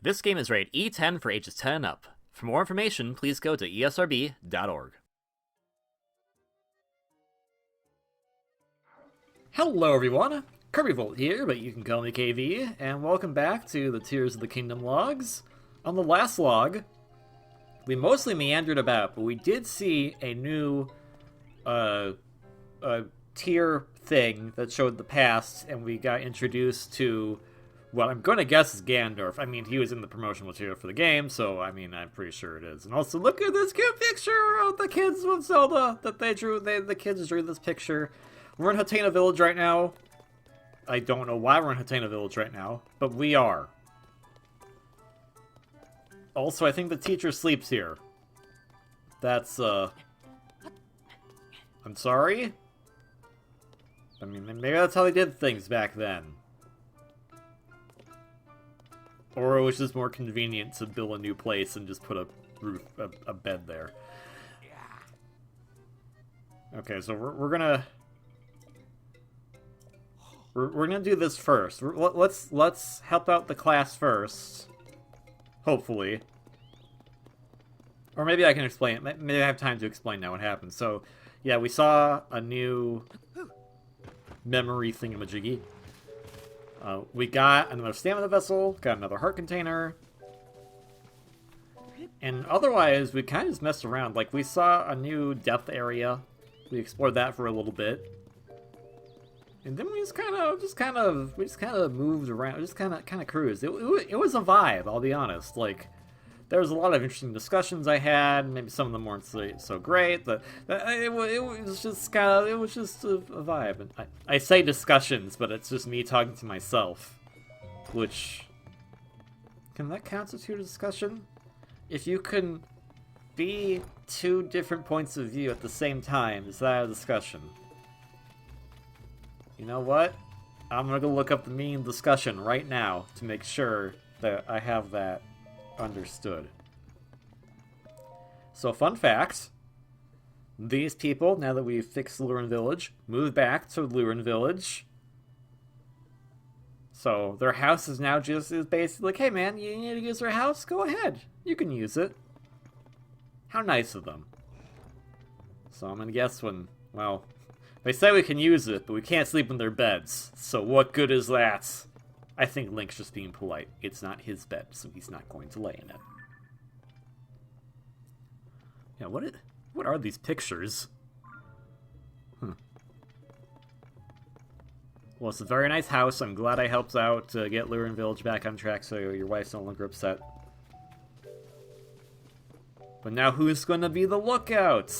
This game is rated E10 for ages 10 and up. For more information, please go to esrb.org. Hello everyone, Kirbyvolt here, but you can call me KV, and welcome back to the Tears of the Kingdom logs. On the last log, we mostly meandered about, but we did see a new tier thing that showed the past, and we got introduced to, well, I'm going to guess is Ganondorf. I mean, he was in the promotional material for the game, so, I mean, I'm pretty sure it is. And also, look at this cute picture of the kids with Zelda that they drew. The kids drew this picture. We're in Hatena Village right now. I don't know why we're in Hatena Village right now, but we are. Also, I think the teacher sleeps here. That's, I'm sorry? I mean, maybe that's how they did things back then. Or it was just more convenient to build a new place and just put a roof, a bed there. Okay, so we're gonna do this first. Let's help out the class first, hopefully. Or maybe I can explain it. Maybe I have time to explain now what happened. So, yeah, we saw a new memory thingamajiggy. We got another stamina vessel, got another heart container. And otherwise, we kind of just messed around. Like, we saw a new depth area. We explored that for a little bit. And then we just kind of moved around, just kind of cruised. It was a vibe, I'll be honest. Like, there was a lot of interesting discussions I had. Maybe some of them weren't so great, but it was just a vibe. And I say discussions, but it's just me talking to myself. Which, can that constitute a discussion? If you can be two different points of view at the same time, is that a discussion? You know what? I'm gonna go look up the meaning of discussion right now to make sure that I have that understood. So, fun fact. These people, now that we've fixed Lurin Village, moved back to Lurin Village. So, their house is now is basically like, hey man, you need to use their house? Go ahead. You can use it. How nice of them. So, I'm gonna guess when, well, they say we can use it, but we can't sleep in their beds. So what good is that? I think Link's just being polite. It's not his bed, so he's not going to lay in it. Yeah, what are these pictures? Well, it's a very nice house. I'm glad I helped out to get Lurin Village back on track so your wife's no longer upset. But now who's going to be the lookout?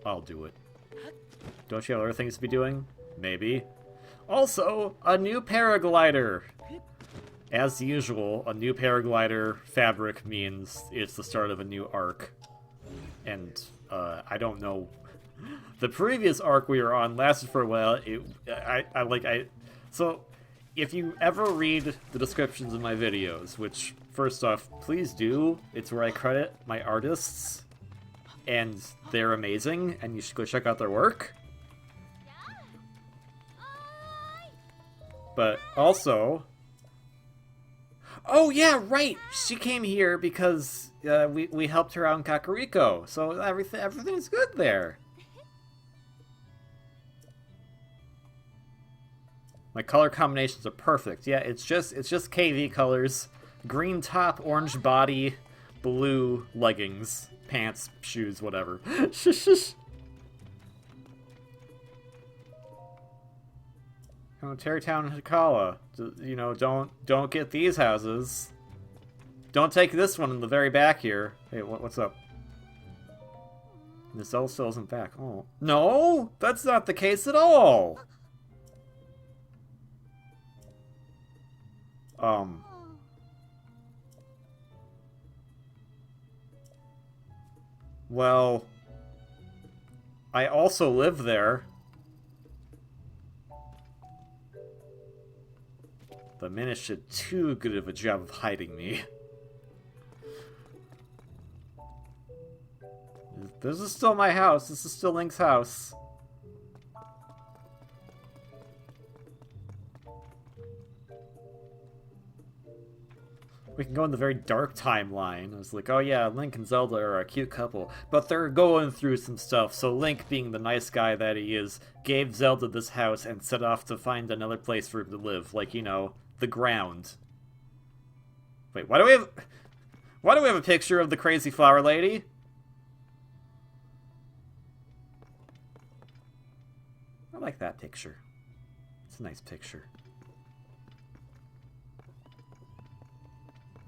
I'll do it. Don't you have other things to be doing? Maybe. Also, a new paraglider! As usual, a new paraglider fabric means it's the start of a new arc. And, I don't know. The previous arc we were on lasted for a while. So, if you ever read the descriptions of my videos, which, first off, please do. It's where I credit my artists. And they're amazing, and you should go check out their work. But also, oh yeah, right. She came here because we helped her out in Kakariko, so everything's good there. My color combinations are perfect. Yeah, it's just KV colors: green top, orange body, blue leggings, pants, shoes, whatever. Shush. Oh, Terrytown and Hakala. You know, don't get these houses. Don't take this one in the very back here. Hey, what's up? The cell still isn't back. Oh. No! That's not the case at all! Well, I also live there. The Minish did too good of a job of hiding me. This is still my house. This is still Link's house. We can go in the very dark timeline. It was like, oh yeah, Link and Zelda are a cute couple, but they're going through some stuff. So Link, being the nice guy that he is, gave Zelda this house and set off to find another place for him to live, like, you know, the ground. Wait, why do we have a picture of the crazy flower lady? I like that picture. It's a nice picture.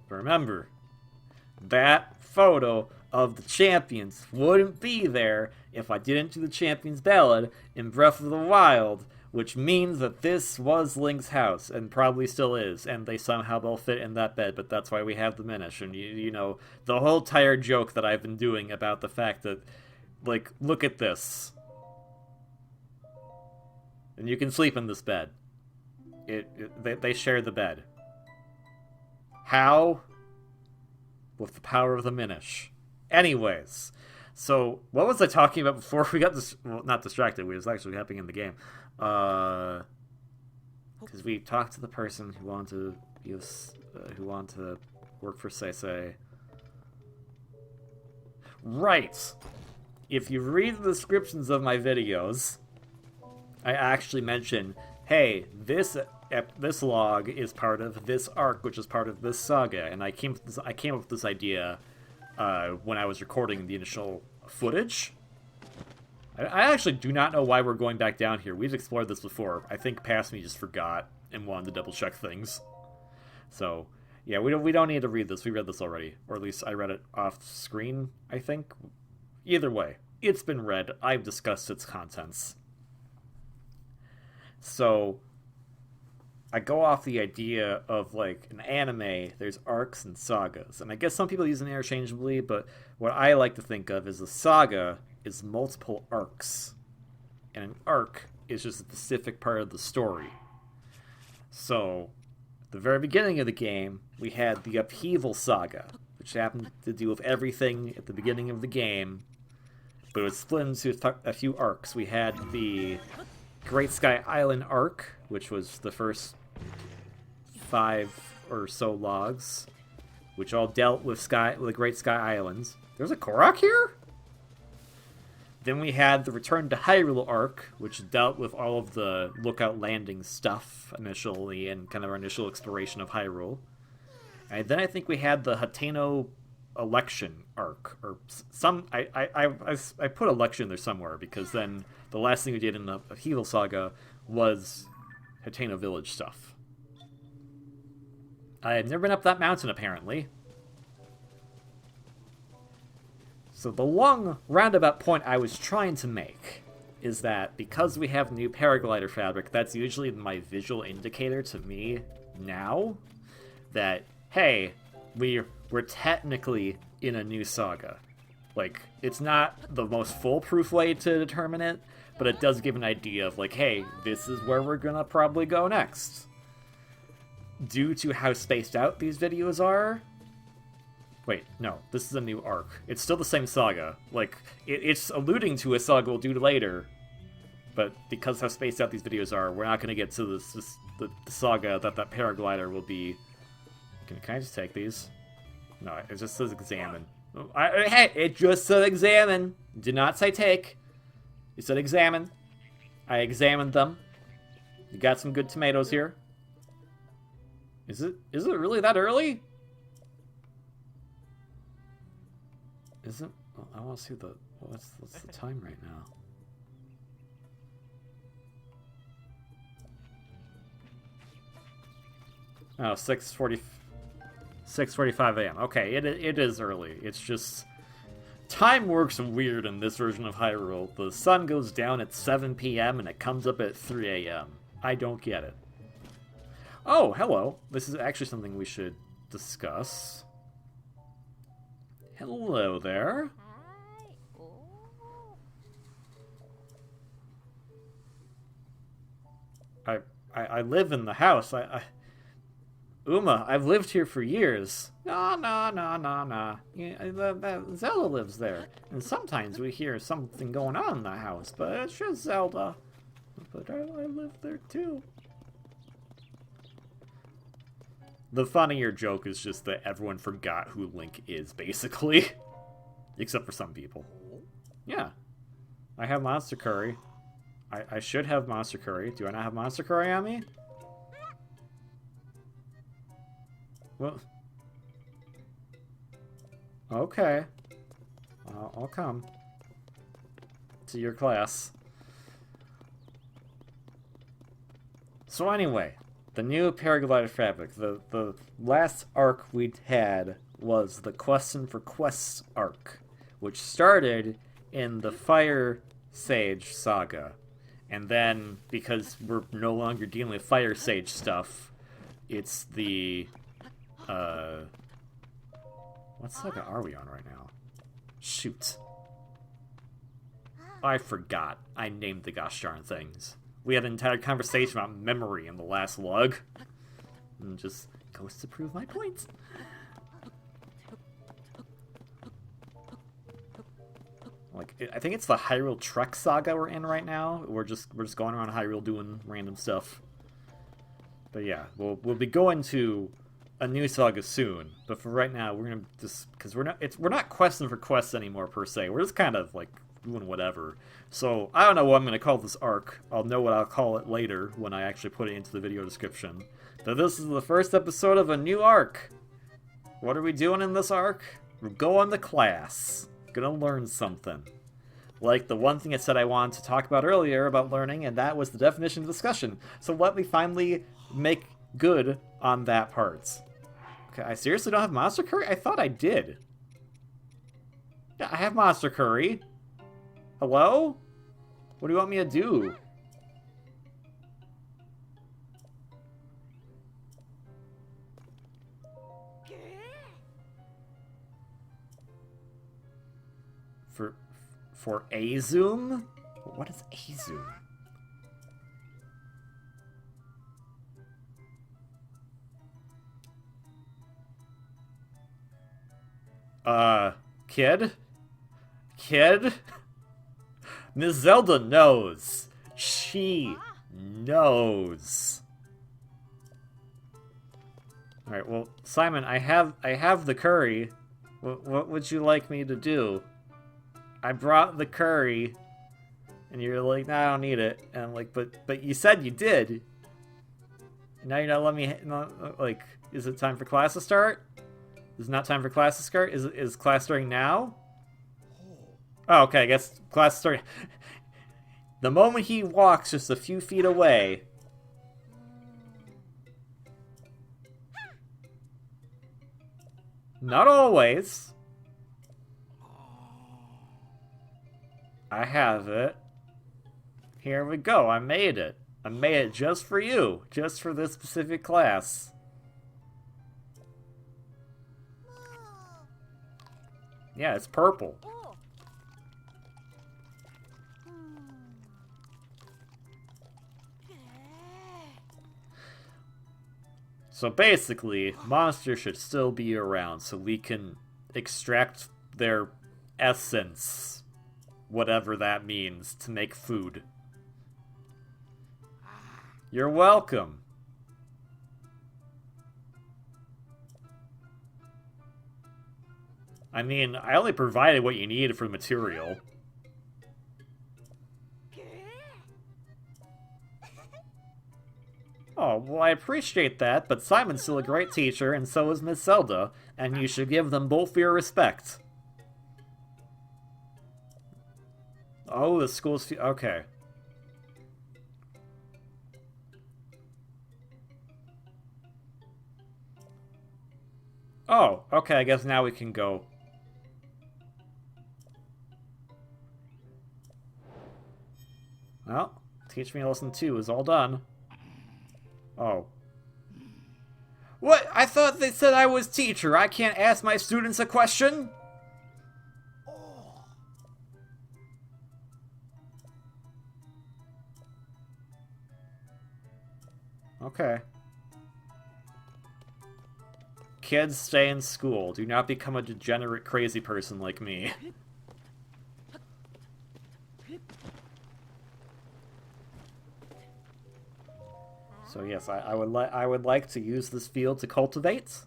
Remember, that photo of the champions wouldn't be there if I didn't do the Champions Ballad in Breath of the Wild, which means that this was Link's house, and probably still is, and they somehow all fit in that bed, but that's why we have the Minish, and you know, the whole entire joke that I've been doing about the fact that, like, look at this. And you can sleep in this bed. They share the bed. How? With the power of the Minish. Anyways, so what was I talking about before we got this? Well, not distracted. We was actually happening in the game. Because we talked to the person who wanted to use, who wanted to work for Seisei. Right. If you read the descriptions of my videos, I actually mention, hey, this log is part of this arc, which is part of this saga, and I came up with this idea when I was recording the initial footage. I actually do not know why we're going back down here. We've explored this before. I think past me just forgot and wanted to double check things. So yeah, we don't need to read this. We read this already, or at least I read it off screen, I think. Either way, it's been read. I've discussed its contents. So I go off the idea of, like, an anime, there's arcs and sagas. And I guess some people use them interchangeably, but what I like to think of is a saga is multiple arcs. And an arc is just a specific part of the story. So, at the very beginning of the game, we had the Upheaval Saga, which happened to do with everything at the beginning of the game, but it was split into a few arcs. We had the Great Sky Island arc, which was the first 5 or so logs, which all dealt with the Great Sky Islands. There's a Korok here? Then we had the Return to Hyrule arc, which dealt with all of the Lookout Landing stuff initially and kind of our initial exploration of Hyrule. And then I think we had the Hateno election arc, or some. I put election there somewhere because then the last thing we did in the Upheaval Saga was Hateno Village stuff. I had never been up that mountain, apparently. So the long roundabout point I was trying to make is that because we have new paraglider fabric, that's usually my visual indicator to me now that, hey, we're technically in a new saga. Like, it's not the most foolproof way to determine it, but it does give an idea of, like, hey, this is where we're gonna probably go next. Due to how spaced out these videos are... Wait, no, this is a new arc. It's still the same saga. Like, it's alluding to a saga we'll do later, but because how spaced out these videos are, we're not gonna get to the saga that paraglider will be... Can I just take these? No, it just says examine. Hey, it just said examine. Did not say take. It said examine. I examined them. You got some good tomatoes here. Is it really that early? Is it? Oh, I want to see the... What's the time right now? Oh, 6:45 a.m. Okay, it is early. It's just... Time works weird in this version of Hyrule. The sun goes down at 7 p.m. and it comes up at 3 a.m. I don't get it. Oh, hello. This is actually something we should discuss. Hello there. I live in the house. Uma, I've lived here for years. No. Yeah, Zelda lives there. And sometimes we hear something going on in the house, but it's just Zelda. But I live there too. The funnier joke is just that everyone forgot who Link is, basically. Except for some people. Yeah. I have Monster Curry. I should have Monster Curry. Do I not have Monster Curry on me? Well... Okay. I'll come. To your class. So anyway, the new paraglider fabric. The last arc we had was the Question for Quests arc, which started in the Fire Sage Saga. And then, because we're no longer dealing with Fire Sage stuff, it's the... What saga are we on right now? Shoot. I forgot. I named the gosh darn things. We had an entire conversation about memory in the last log. And just goes to prove my point. Like, I think it's the Hyrule Trek Saga we're in right now. We're just going around Hyrule doing random stuff. But yeah, we'll be going to a new saga soon. But for right now, we're gonna just because we're not questing for quests anymore per se. We're just kind of like doing whatever. So I don't know what I'm gonna call this arc. I'll know what I'll call it later when I actually put it into the video description. But this is the first episode of a new arc. What are we doing in this arc? We're going to class. Gonna learn something. Like the one thing I said I wanted to talk about earlier about learning, and that was the definition of discussion. So let me finally make good on that part. Okay, I seriously don't have Monster Curry? I thought I did. Yeah, I have Monster Curry. Hello? What do you want me to do? For A-Zoom? What is A-Zoom? Kid? Kid? Miss Zelda knows. She knows. Alright, well, Simon, I have the curry. What would you like me to do? I brought the curry, and you're like, nah, I don't need it. And I'm like, but you said you did. Now you're not letting me, like, is it time for class to start? Is it not time for class to start? Is class starting now? Oh, okay, I guess class starting. The moment he walks just a few feet away. Not always. I have it. Here we go. I made it. I made it just for you. Just for this specific class. Yeah, it's purple. So basically, monsters should still be around so we can extract their essence. Whatever that means, to make food. You're welcome. I mean, I only provided what you needed for the material. Oh, well, I appreciate that, but Simon's still a great teacher, and so is Miss Zelda, and you should give them both your respect. Oh, the school's... Okay. Oh, okay, I guess now we can go. Well, teach me a lesson 2 is all done. Oh. What? I thought they said I was teacher. I can't ask my students a question? Okay. Kids, stay in school. Do not become a degenerate, crazy person like me. So yes, I would like to use this field to cultivate.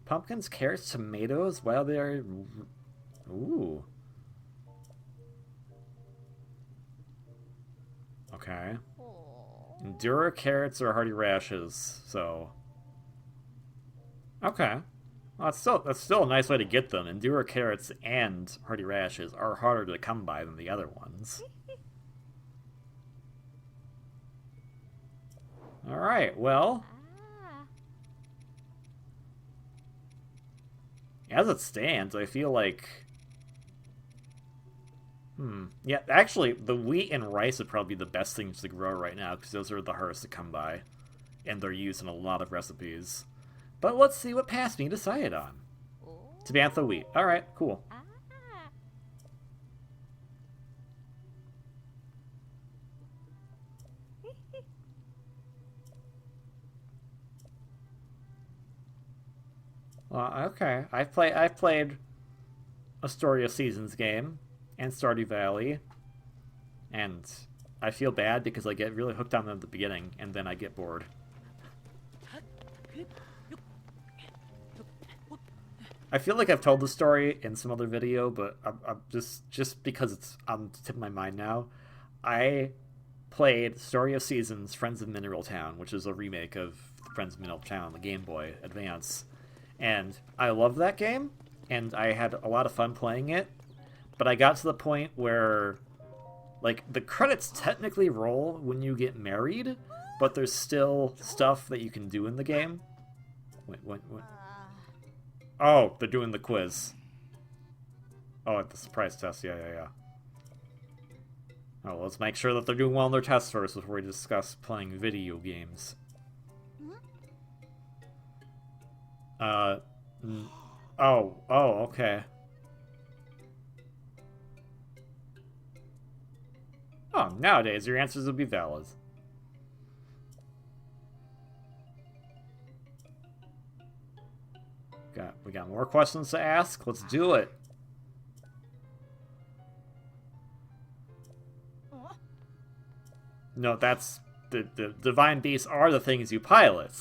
Pumpkins, carrots, tomatoes, while they're... Ooh. Okay. Endura carrots or hardy rashes, so... Okay. Well, that's still a nice way to get them. Endura carrots and hardy rashes are harder to come by than the other ones. Alright, well... As it stands, I feel like... Yeah, actually, the wheat and rice would probably be the best things to grow right now, because those are the hardest to come by. And they're used in a lot of recipes. But let's see what past me decided on. Tabantha wheat. Alright, cool. Okay. I've played a Story of Seasons game and Stardew Valley, and I feel bad because I get really hooked on them at the beginning, and then I get bored. I feel like I've told the story in some other video, but I'm just because it's on the tip of my mind now. I played Story of Seasons, Friends of Mineral Town, which is a remake of Friends of Mineral Town on the Game Boy Advance. And I loved that game, and I had a lot of fun playing it, but I got to the point where, like, the credits technically roll when you get married, but there's still stuff that you can do in the game. Wait. Oh, they're doing the quiz. Oh, the surprise test, yeah. Oh, let's make sure that they're doing well on their tests first before we discuss playing video games. Okay. Oh, nowadays your answers would be valid. We got more questions to ask. Let's do it. No, that's the divine beasts are the things you pilot.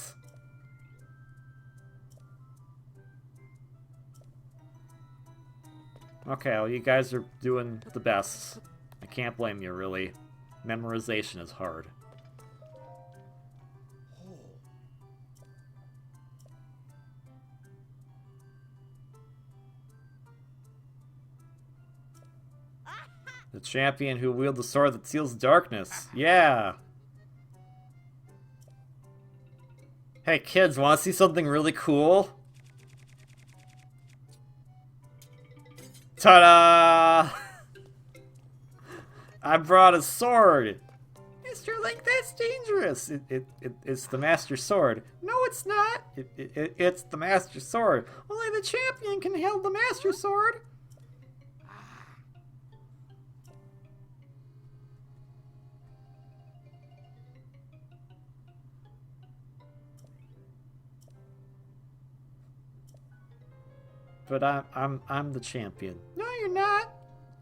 Okay, well, you guys are doing the best. I can't blame you, really. Memorization is hard. The champion who wields the sword that seals darkness. Yeah! Hey kids, wanna see something really cool? Ta-da! I brought a sword! Mr. Link, that's dangerous! It's the Master Sword. No, it's not! It's the Master Sword. Only the champion can hold the Master Sword! But I'm the champion. No, you're not.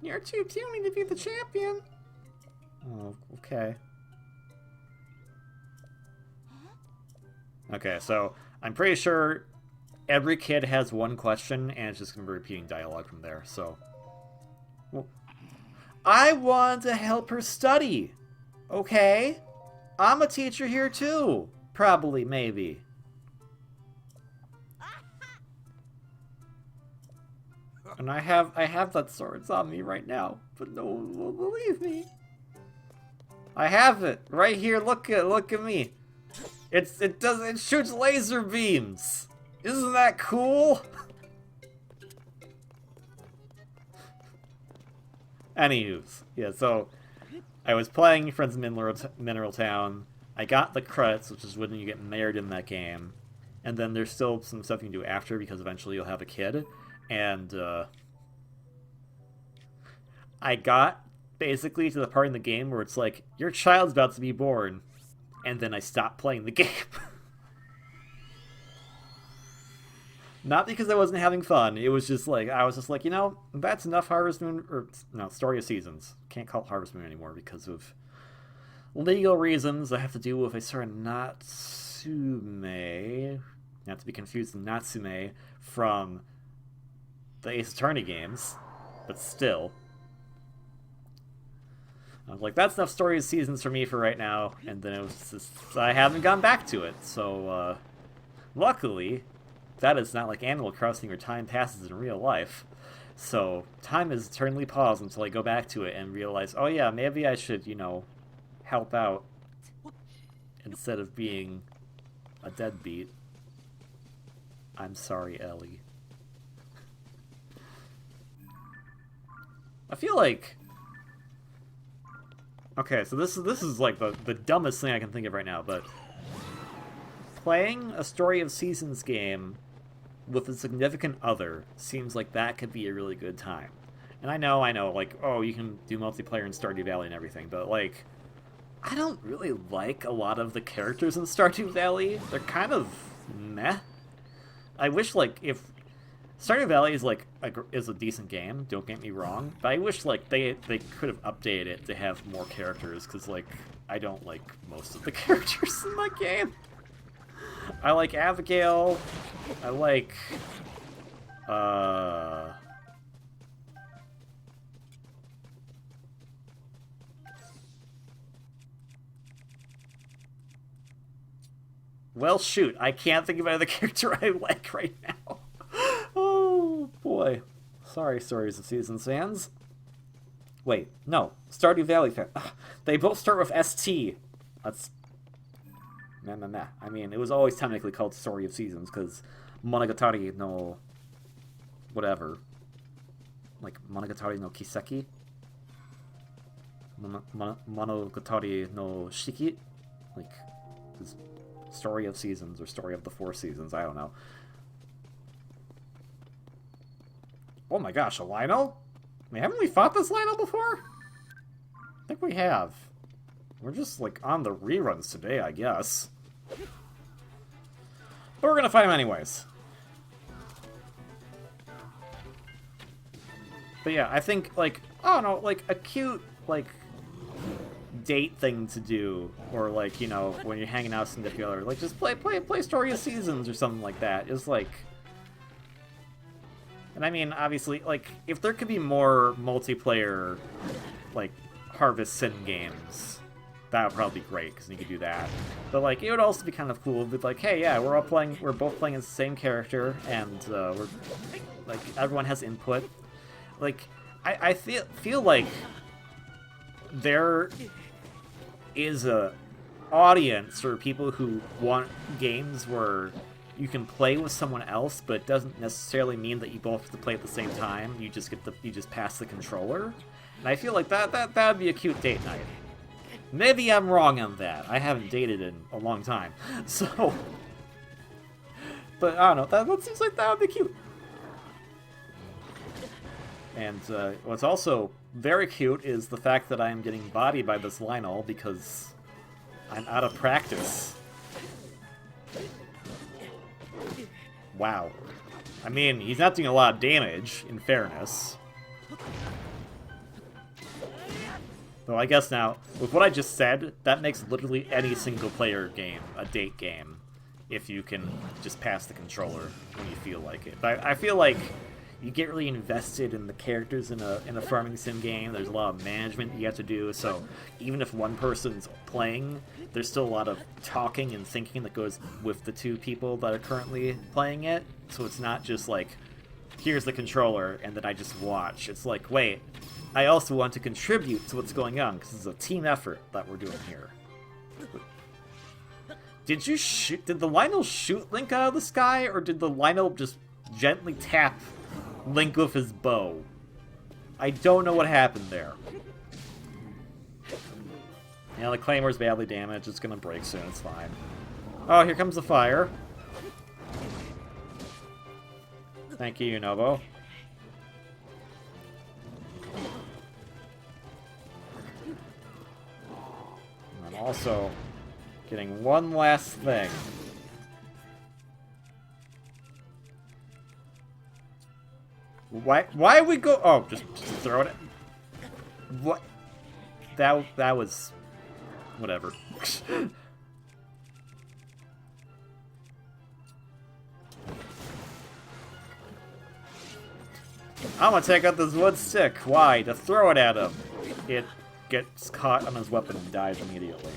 You're too puny to be the champion. Oh, okay. Okay, so I'm pretty sure every kid has one question, and it's just gonna be repeating dialogue from there. So, well, I want to help her study. Okay, I'm a teacher here too. Probably, maybe. And I have that sword. It's on me right now, but no one will believe me. I have it right here. Look at me. It shoots laser beams. Isn't that cool? Anywho's, yeah. So I was playing Friends of Mineral Town. I got the credits, which is when you get married in that game, and then there's still some stuff you can do after because eventually you'll have a kid. And I got basically to the part in the game where it's like, your child's about to be born, and then I stopped playing the game. Not because I wasn't having fun. It was just like, I was just like, you know, that's enough Harvest Moon, or no, Story of Seasons. Can't call it Harvest Moon anymore because of legal reasons I have to deal with a certain Natsume, not to be confused with Natsume from the Ace Attorney games, but still. I was like, that's enough Story of Seasons for me for right now, and then it was just, I haven't gone back to it, so, luckily, that is not like Animal Crossing where time passes in real life. So, time is eternally paused until I go back to it and realize, oh yeah, maybe I should, you know, help out instead of being a deadbeat. I'm sorry, Ellie. I feel like... Okay, so this is like the dumbest thing I can think of right now, but... Playing a Story of Seasons game with a significant other seems like that could be a really good time. And I know, like, oh, you can do multiplayer in Stardew Valley and everything, but, like, I don't really like a lot of the characters in Stardew Valley. They're kind of meh. I wish, like, if... Stardew Valley is, like, is a decent game, don't get me wrong, but I wish, like, they could have updated it to have more characters, because, like, I don't like most of the characters in that game. I like Abigail. I like... Well, shoot. I can't think of another character I like right now. Oh, boy. Sorry, Stories of Seasons fans. Wait, no. Stardew Valley fans. They both start with ST. That's... Nah. I mean, it was always technically called Story of Seasons, because Monogatari no... whatever. Like, Monogatari no Kiseki? Monogatari no Shiki? Like, Story of Seasons, or Story of the Four Seasons, I don't know. Oh my gosh, a Lino? I mean, haven't we fought this Lino before? I think we have. We're just, like, on the reruns today, I guess. But we're gonna fight him anyways. But yeah, I think, like, I don't know, like, a cute, like, date thing to do, or, like, you know, when you're hanging out together, like, just play Story of Seasons or something like that. Just, like... And I mean, obviously, like, if there could be more multiplayer, like, Harvest Sim games, that would probably be great, because you could do that. But, like, it would also be kind of cool with, like, hey, yeah, we're both playing as the same character, and, we're, like, everyone has input. Like, I feel like there is a audience for people who want games where you can play with someone else, but it doesn't necessarily mean that you both have to play at the same time. You just pass the controller. And I feel like that would be a cute date night. Maybe I'm wrong on that. I haven't dated in a long time. So, but I don't know, that seems like that would be cute. And what's also very cute is the fact that I am getting bodied by this Lionel because I'm out of practice. Wow. I mean, he's not doing a lot of damage, in fairness. Though I guess now, with what I just said, that makes literally any single-player game a date game, if you can just pass the controller when you feel like it. But I feel like you get really invested in the characters in a farming sim game. There's a lot of management you have to do, so even if one person's playing, there's still a lot of talking and thinking that goes with the two people that are currently playing it. So it's not just like, here's the controller, and then I just watch. It's like, wait, I also want to contribute to what's going on, because it's a team effort that we're doing here. Did the Lionel shoot Link out of the sky, or did the Lionel just gently tap Link with his bow? I don't know what happened there. Yeah, the Claymore's badly damaged. It's gonna break soon. It's fine. Oh, here comes the fire. Thank you, Novo. And I'm also getting one last thing. Why we go? Oh, just throw it. What? That was whatever. I'm gonna take out this wood stick. Why? To throw it at him. It gets caught on his weapon and dies immediately.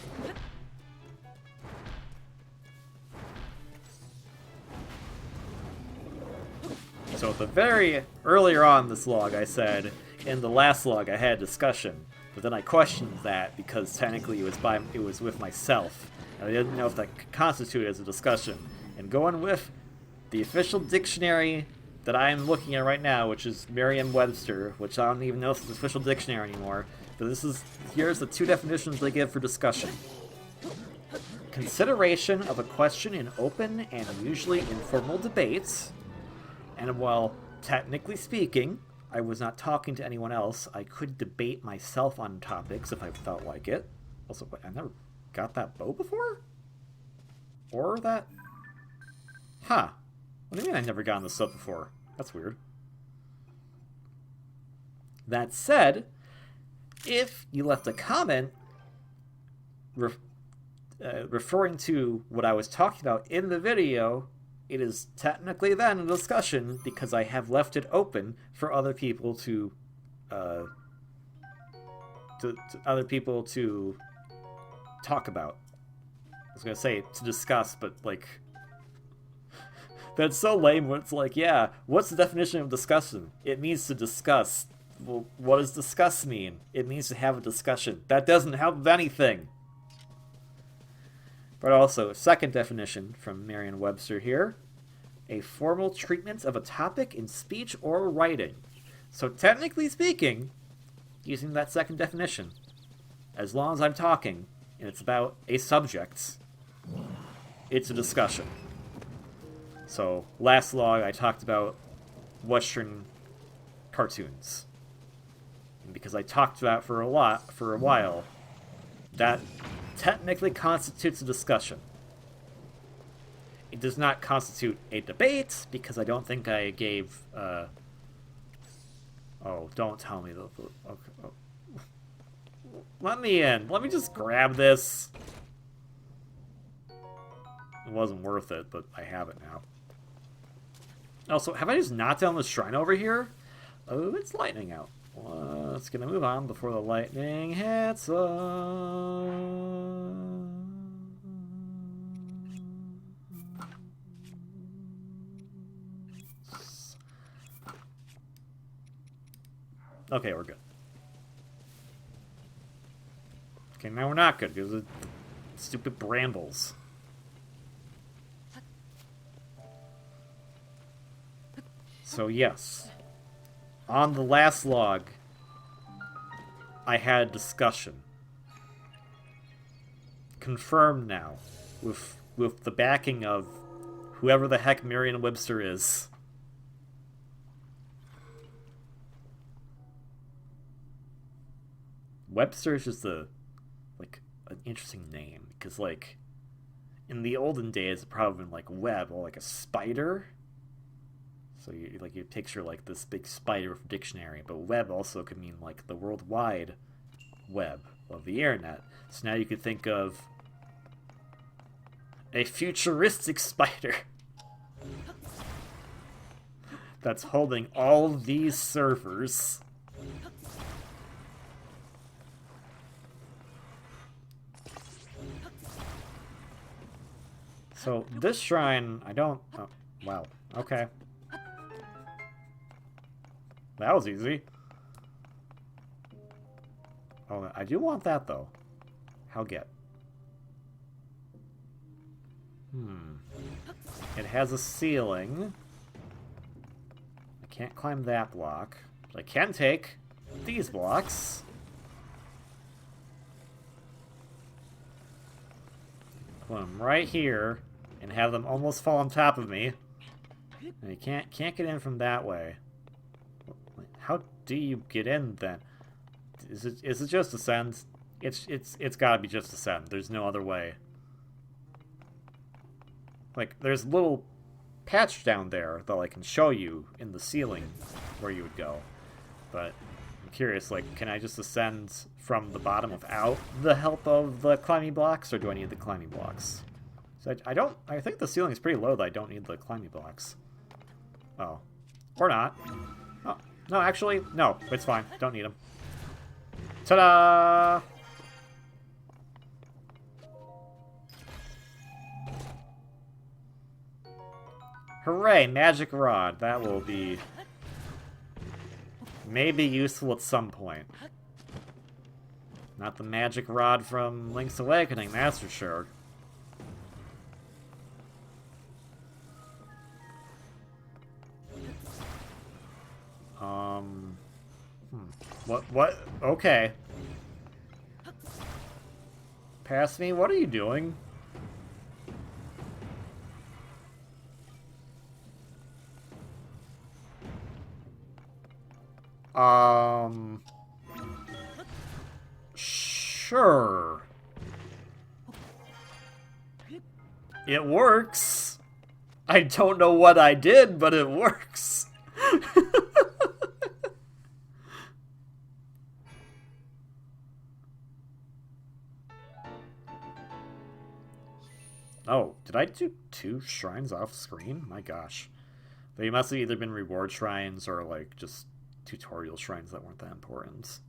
So at the very earlier on this log, I said in the last log I had a discussion, but then I questioned that because technically it was with myself, and I didn't know if that could constitute as a discussion. And going with the official dictionary that I'm looking at right now, which is Merriam-Webster, which I don't even know if it's an official dictionary anymore, but here's the two definitions they give for discussion. Consideration of a question in open and usually informal debates. And while, technically speaking, I was not talking to anyone else, I could debate myself on topics if I felt like it. Also, wait, I never got that bow before? Or that... Huh. What do you mean I never gotten this stuff before? That's weird. That said, if you left a comment referring to what I was talking about in the video, it is technically then a discussion because I have left it open for other people to talk about. I was gonna say to discuss, but like that's so lame when it's like, yeah, what's the definition of discussion? It means to discuss. Well, what does discuss mean? It means to have a discussion. That doesn't help with anything. But also, second definition from Merriam-Webster here, a formal treatment of a topic in speech or writing. So technically speaking, using that second definition, as long as I'm talking, and it's about a subject, it's a discussion. So, last log I talked about Western cartoons. And because I talked about for a while, that technically constitutes a discussion. It does not constitute a debate, because I don't think I gave, oh, don't tell me the... Okay, oh. Let me in. Let me just grab this. It wasn't worth it, but I have it now. Also, have I just knocked down the shrine over here? Oh, it's lightning out. It's gonna move on before the lightning hits us. Okay, we're good. Okay, now we're not good because of stupid brambles. So yes, on the last log, I had a discussion. Confirmed now, with the backing of whoever the heck Merriam-Webster is. Webster is just an interesting name, because, like, in the olden days, it probably been, like, web, or, like, a spider. So, you picture, like, this big spider with a dictionary, but web also could mean, like, the worldwide web of the internet. So now you could think of a futuristic spider that's holding all of these servers. So, this shrine, I don't... Oh, wow. Okay. That was easy. Oh, I do want that, though. How get? It has a ceiling. I can't climb that block. But I can take these blocks. Put them right here. And have them almost fall on top of me. And you can't get in from that way. How do you get in then? Is it just ascend? It's gotta be just ascend. There's no other way. Like, there's a little patch down there that I can show you in the ceiling where you would go. But I'm curious, like, can I just ascend from the bottom without the help of the climbing blocks, or do I need the climbing blocks? So I think the ceiling is pretty low that I don't need the climbing blocks. Oh. Or not. Oh, no, actually, no, it's fine. Don't need them. Ta-da! Hooray, magic rod. That will be maybe useful at some point. Not the magic rod from Link's Awakening, that's for sure. What? Okay. Pass me? What are you doing? Sure. It works. I don't know what I did, but it works. Oh, did I do 2 shrines off screen? My gosh. They must have either been reward shrines or, like, just tutorial shrines that weren't that important.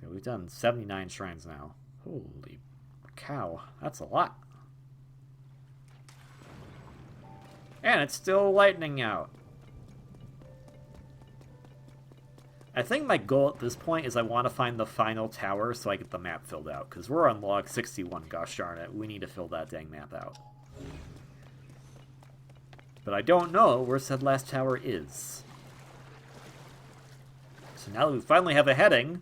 So we've done 79 shrines now. Holy cow, that's a lot. And it's still lightning out. I think my goal at this point is I want to find the final tower so I get the map filled out. Because we're on log 61, gosh darn it. We need to fill that dang map out. But I don't know where said last tower is. So now that we finally have a heading,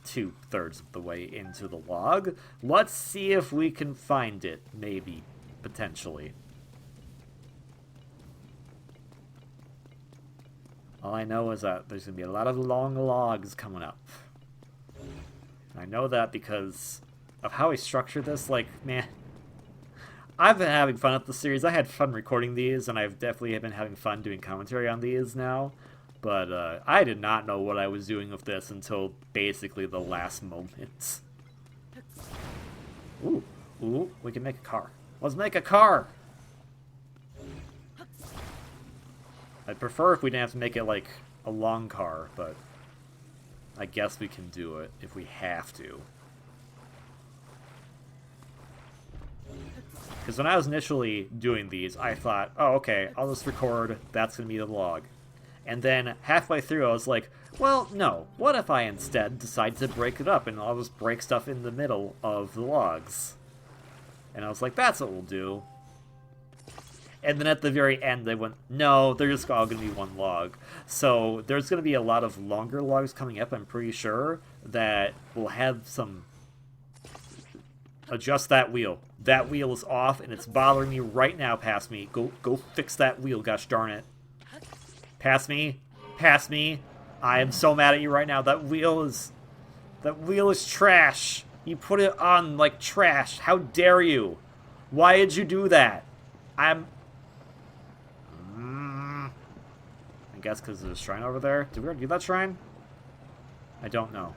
2/3 of the way into the log, let's see if we can find it, maybe, potentially. All I know is that there's going to be a lot of long logs coming up. I know that because of how I structured this, like, man. I've been having fun with the series. I had fun recording these, and I've definitely been having fun doing commentary on these now. But I did not know what I was doing with this until basically the last moment. Ooh, we can make a car. Let's make a car! I'd prefer if we didn't have to make it, like, a long car, but I guess we can do it if we have to. Because when I was initially doing these, I thought, oh, okay, I'll just record, that's going to be the vlog. And then, halfway through, I was like, well, no, what if I instead decide to break it up, and I'll just break stuff in the middle of the logs? And I was like, that's what we'll do. And then at the very end, they went, no, they're just all going to be one log. So there's going to be a lot of longer logs coming up, I'm pretty sure, that will have some... Adjust that wheel. That wheel is off, and it's bothering me right now, Pass me. Go fix that wheel, gosh darn it. Pass me. Pass me. I am so mad at you right now. That wheel is trash. You put it on like trash. How dare you? Why did you do that? I guess because there's a shrine over there. Did we already do that shrine? I don't know.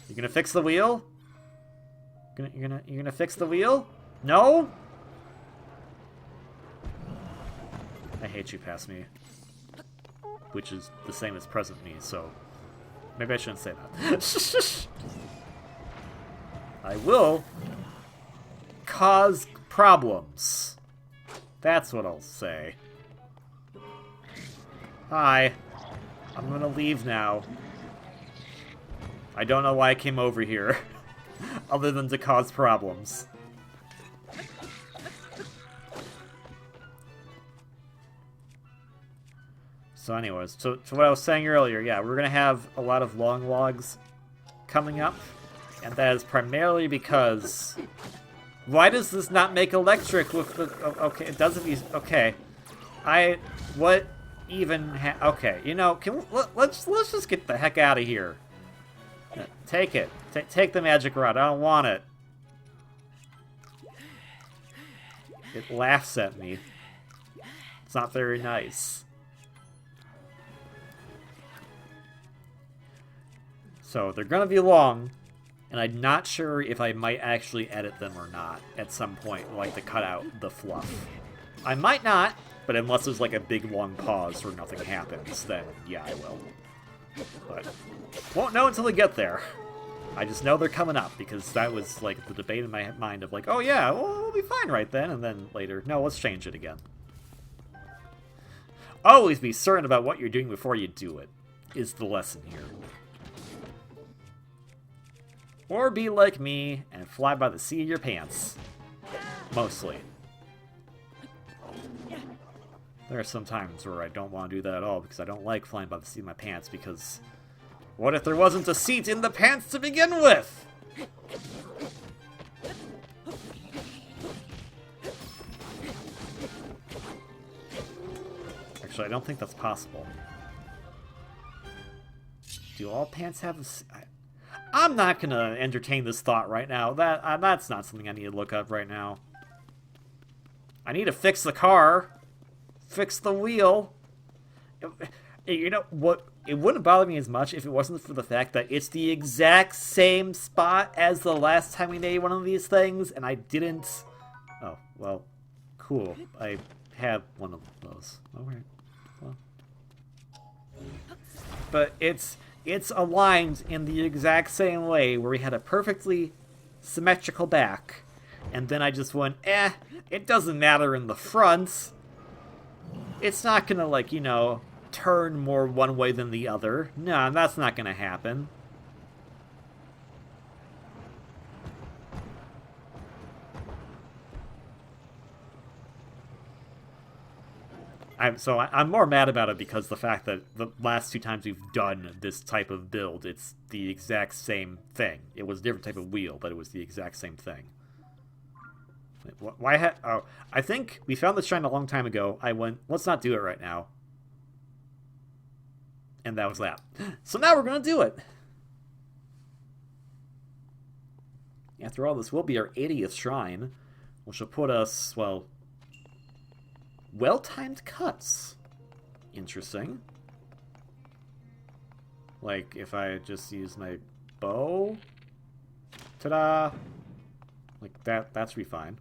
You gonna fix the wheel? You're gonna fix the wheel? No? I hate you, Pass me. Which is the same as present me, so maybe I shouldn't say that. I will cause problems. That's what I'll say. Hi. I'm gonna leave now. I don't know why I came over here, other than to cause problems. So anyways, so what I was saying earlier, yeah, we're going to have a lot of long logs coming up, and that is primarily because... Why does this not make electric with the... Okay, it doesn't use... Okay. What even... Okay, you know, let's just get the heck out of here. Take it. Take the magic rod. I don't want it. It laughs at me. It's not very nice. So they're gonna be long, and I'm not sure if I might actually edit them or not at some point, like to cut out the fluff. I might not, but unless there's like a big long pause where nothing happens, then yeah, I will. But won't know until we get there. I just know they're coming up, because that was like the debate in my mind of like, oh yeah, well, we'll be fine right then, and then later, no, let's change it again. Always be certain about what you're doing before you do it, is the lesson here. Or be like me and fly by the seat of your pants. Mostly. There are some times where I don't want to do that at all, because I don't like flying by the seat of my pants, because what if there wasn't a seat in the pants to begin with? Actually, I don't think that's possible. Do all pants have a... I'm not gonna entertain this thought right now. That's not something I need to look up right now. I need to fix the car. Fix the wheel. You know what? It wouldn't bother me as much if it wasn't for the fact that it's the exact same spot as the last time we made one of these things, and I didn't... Oh, well, cool. I have one of those. Alright. Well. But it's aligned in the exact same way, where we had a perfectly symmetrical back, and then I just went, it doesn't matter in the front. It's not gonna, like, you know, turn more one way than the other. No, that's not gonna happen. I'm more mad about it because the fact that the last two times we've done this type of build, it's the exact same thing. It was a different type of wheel, but it was the exact same thing. Why oh, I think we found this shrine a long time ago. I went, let's not do it right now. And that was that. So now we're going to do it. After all, this will be our 80th shrine, which will put us, well... well-timed cuts. Interesting. Like, if I just use my bow... ta-da! Like, that's be fine.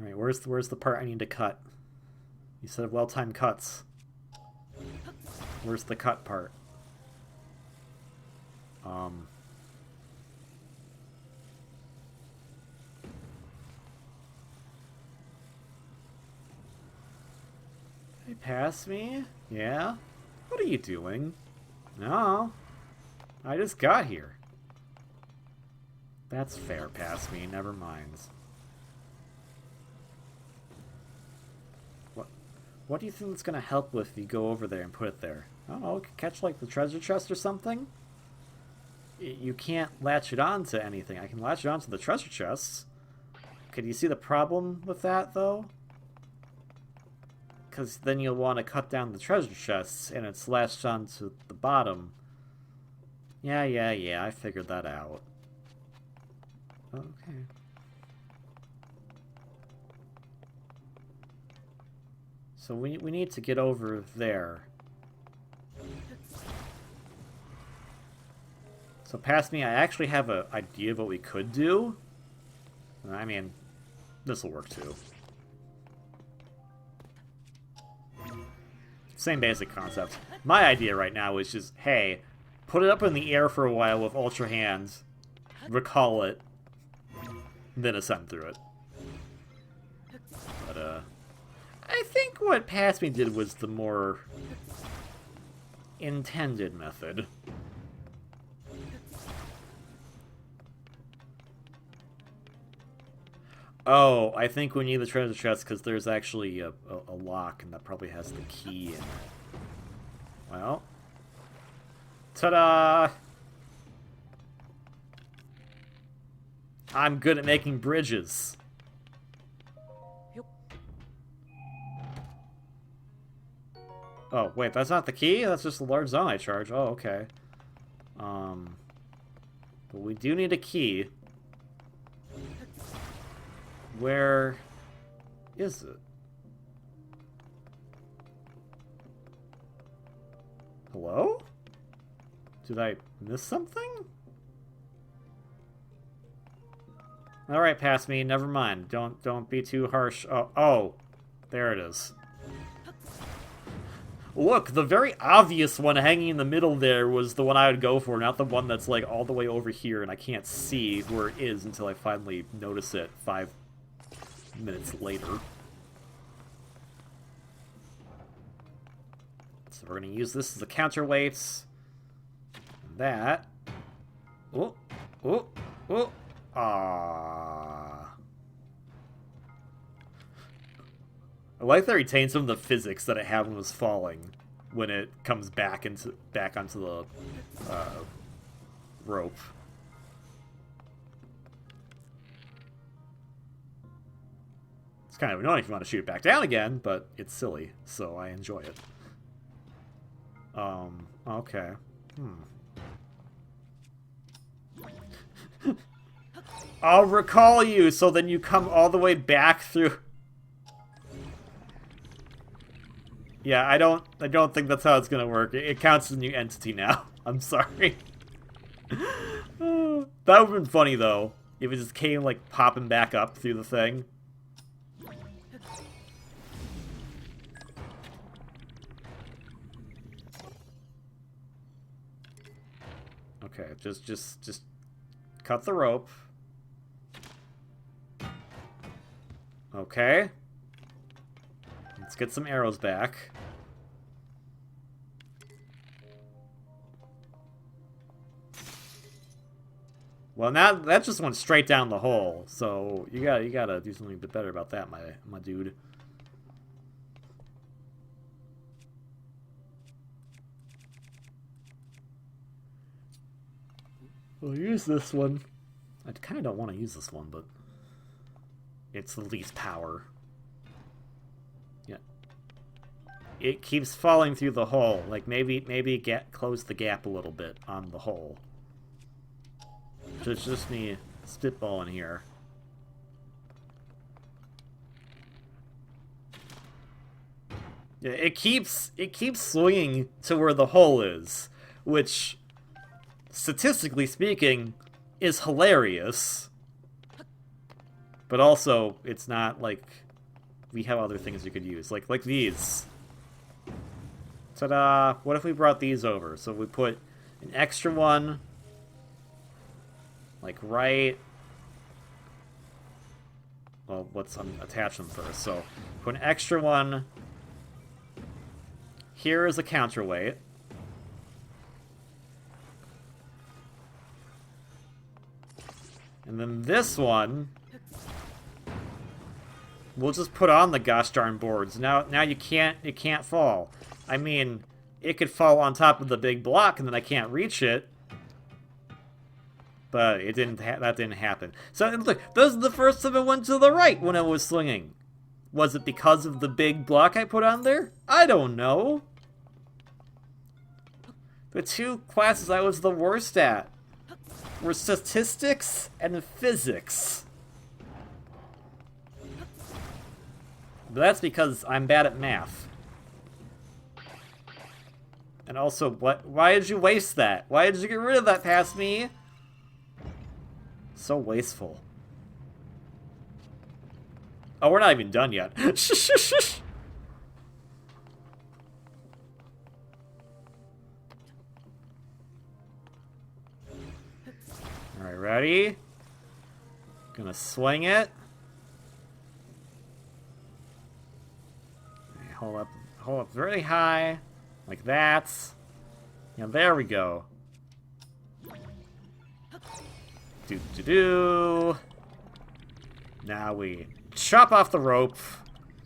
Alright, where's the part I need to cut? You said well-timed cuts. Where's the cut part? Hey, pass me? Yeah? What are you doing? No. I just got here. That's fair, pass me. Never mind. What do you think it's gonna help with if you go over there and put it there? I don't know, catch like the treasure chest or something? You can't latch it on to anything. I can latch it onto the treasure chests. Could you see the problem with that, though? Because then you'll want to cut down the treasure chests, and it's latched onto the bottom. Yeah, I figured that out. Okay. So we need to get over there. So past me, I actually have an idea of what we could do. I mean, this will work too. Same basic concept. My idea right now is just, hey, put it up in the air for a while with Ultra Hands, recall it, then ascend through it. But, I think what past me did was the more intended method. Oh, I think we need the treasure chest because there's actually a lock, and that probably has the key in it. Well. Ta-da! I'm good at making bridges. Oh, wait, that's not the key? That's just the large zone I charge. Oh, okay. But we do need a key. Where is it? Hello? Did I miss something? Alright, pass me. Never mind. Don't be too harsh. Oh, there it is. Look, the very obvious one hanging in the middle there was the one I would go for, not the one that's like all the way over here and I can't see where it is until I finally notice it 5 minutes later. So we're going to use this as a counterweight. That. Oh, oh, oh. Ah. I like that it retains some of the physics that it had when it was falling, when it comes back onto the rope. It's kind of annoying if you want to shoot it back down again, but it's silly, so I enjoy it. Okay. I'll recall you, so then you come all the way back through. Yeah, I don't think that's how it's gonna work. It counts as a new entity now. I'm sorry. That would've been funny though, if it just came like popping back up through the thing. Okay, just cut the rope. Okay. Let's get some arrows back. Well, now that just went straight down the hole, so you gotta do something a bit better about that, my dude. We'll use this one. I kind of don't want to use this one, but it's the least power. Yeah. It keeps falling through the hole. Like, maybe close the gap a little bit on the hole. Just me spitballing here. Yeah, it keeps swinging to where the hole is, which, statistically speaking, is hilarious. But also, it's not like we have other things you could use, like these. Ta-da! What if we brought these over? So we put an extra one, like right. Well, let's attach them first. So put an extra one. Here is a counterweight. And then this one, we'll just put on the gosh darn boards. Now it can't fall. I mean, it could fall on top of the big block and then I can't reach it. But it didn't. That didn't happen. So look, those are the first time it went to the right when it was swinging. Was it because of the big block I put on there? I don't know. The two classes I was the worst at were statistics and physics. But that's because I'm bad at math. And also, why did you waste that? Why did you get rid of that past me? So wasteful. Oh, we're not even done yet. Alright, ready? Gonna swing it. Hold up really high. Like that. Yeah, there we go. Do. Now we chop off the rope,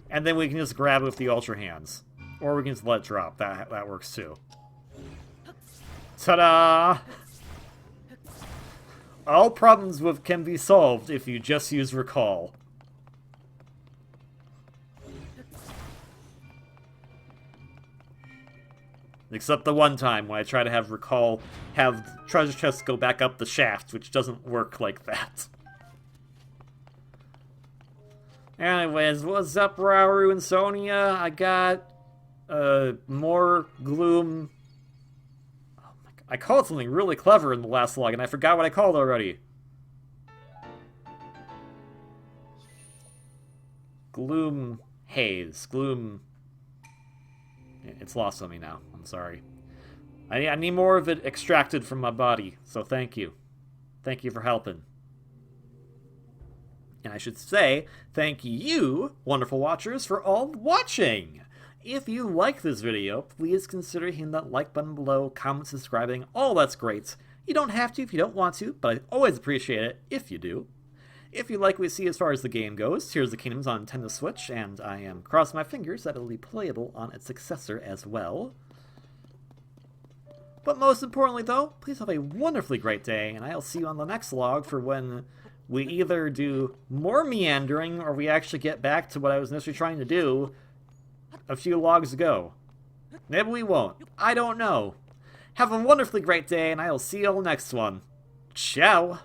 and then we can just grab it with the Ultra Hands. Or we can just let it drop. That works too. Ta-da! All problems can be solved if you just use recall. Except the one time when I try to have treasure chests go back up the shaft, which doesn't work like that. Anyways, what's up, Rauru and Sonia? I got more gloom. Oh my God. I called something really clever in the last log, and I forgot what I called already. Gloom haze. Gloom. It's lost on me now. I'm sorry. I need more of it extracted from my body, so thank you. Thank you for helping. And I should say, thank you, wonderful watchers, for all watching! If you like this video, please consider hitting that like button below, comment, subscribing, all that's great. You don't have to if you don't want to, but I always appreciate it if you do. If you like what you see as far as the game goes, Tears of the Kingdoms on Nintendo Switch, and I am crossing my fingers that it'll be playable on its successor as well. But most importantly though, please have a wonderfully great day, and I'll see you on the next log for when we either do more meandering, or we actually get back to what I was initially trying to do a few logs ago. Maybe we won't. I don't know. Have a wonderfully great day, and I'll see you all next one. Ciao!